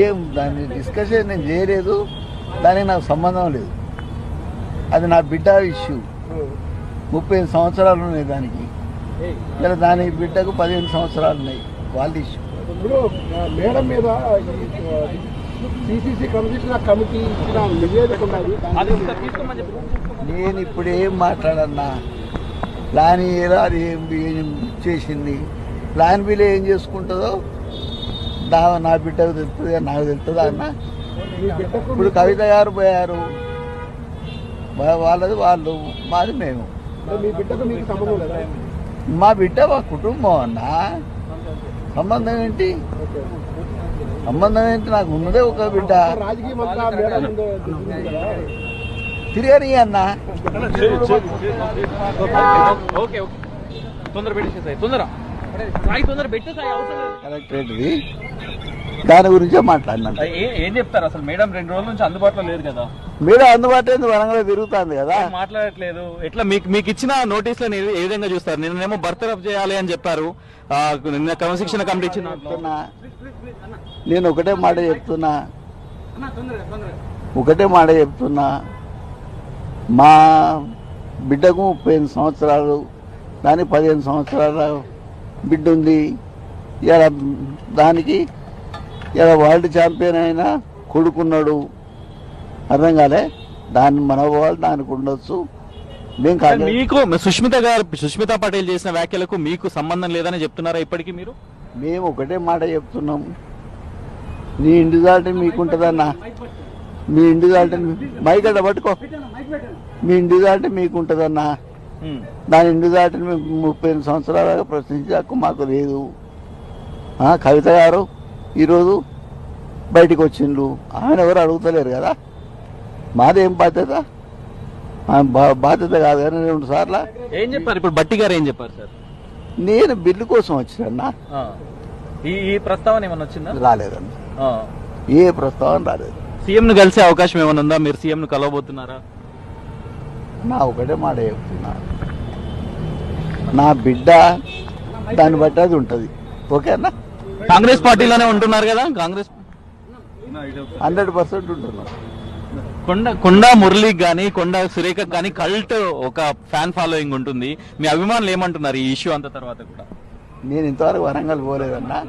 ఏం దాన్ని డిస్కషన్ నేను చేయలేదు, దానికి నాకు సంబంధం లేదు. అది నా బిడ్డ ఇష్యూ. 35 సంవత్సరాలు ఉన్నాయి దానికి, ఇలా దాని బిడ్డకు 15 సంవత్సరాలు ఉన్నాయి, వాళ్ళ ఇష్యూ. ఇప్పుడు మేడం మీద సిసిసి కమిటీ ఇచ్చిన నివేదిక ఉన్నది. నేను ఇప్పుడు ఏం మాట్లాడన్నా, ప్లాన్ ఏలా అది ఏం చేసింది, ప్లాన్ బిలో ఏం చేసుకుంటుందో నా బిడ్డకు తెలుస్తుంది, నాకు తెలుస్తుందా అన్న. ఇప్పుడు కవిత గారు పోయారు, వాళ్ళది వాళ్ళు, మాది మేము. మీ బిడ్డకు మీకు సంబంధం లేదా? మా బిడ్డ మా కుటుంబం అన్న, సంబంధం ఏంటి? సంబంధం ఏంటి? నాకు ఉన్నదే ఒక బిడ్డ. తిరగని అన్న. కలెక్టరేట్ది దాని గురించే మాట్లాడినా. ఏం చెప్తారు అసలు? మేడం 2 రోజుల నుంచి అందుబాటులో లేదు కదా. మేడం అందుబాటులో వరంగల్ తిరుగుతుంది కదా, మాట్లాడట్లేదు. ఎట్లా మీకు ఇచ్చిన నోటీసులను ఏ విధంగా చూస్తారు? నిన్నేమో బర్తరఫ్ చేయాలి అని చెప్పారు, నిన్న క్రమశిక్షణ కమిటీ ఇచ్చిన. నేను ఒకటే మాట చెప్తున్నా, మా బిడ్డకు 35 సంవత్సరాలు, దానికి 15 సంవత్సరాల బిడ్డ ఉంది. ఇలా దానికి ఇలా వరల్డ్ ఛాంపియన్ అయినా కొడుకున్నాడు, అర్థం కాలే. దాని మనోభావాలు దానికి ఉండొచ్చు. మీకు సుష్మిత పటేల్ చేసిన వ్యాఖ్యలకు మీకు సంబంధం లేదని చెప్తున్నారా ఇప్పటికీ మీరు? మేము ఒకటే మాట చెప్తున్నాం, నీ ఇండివిజువాలిటీ మీకుంటుందన్నా. మీ ఇండివిజువాలిటీ మైగడ్డ పట్టుకో, మీ ఇండివిజువాలిటీ మీకుంటుందన్నా. దాని ఇండివిజువాలిటీని 35 సంవత్సరాలుగా ప్రశ్నించే హక్కు మాకు లేదు. కవిత గారు ఈరోజు బయటికి వచ్చిండ్రు, ఆయన ఎవరు అడుగుతలేరు కదా. మాదేం బాధ్యత? బాధ్యత కాదు కానీ 2 సార్లు ఏం చెప్పారు? ఇప్పుడు బట్టి గారు ఏం చెప్పారు సార్? నేను బిల్లు కోసం వచ్చినా. ఈ ప్రస్తావన ఏమన్నా వచ్చిందా? రాలేదన్న, ఏ ప్రస్తావన రాలేదు. సీఎం ను కలిసే అవకాశం ఏమైనా ఉందా? మీరు సీఎం ను కలవబోతున్నారా? నా ఒకటే మాట చెప్తున్నా, నా బిడ్డ దాన్ని బట్టి అది ఉంటుంది. ఓకేనా? కాంగ్రెస్ పార్టీలోనే ఉంటున్నారు కదా, కాంగ్రెస్ 100% ఉంటున్నారు. కొండా మురళికి కానీ కొండా సురేఖకి కానీ కల్ట్ ఒక ఫ్యాన్ ఫాలోయింగ్ ఉంటుంది. మీ అభిమానులు ఏమంటున్నారు ఈ ఇష్యూ అంత తర్వాత కూడా? నేను ఇంతవరకు వరంగల్ పోలేదన్నా.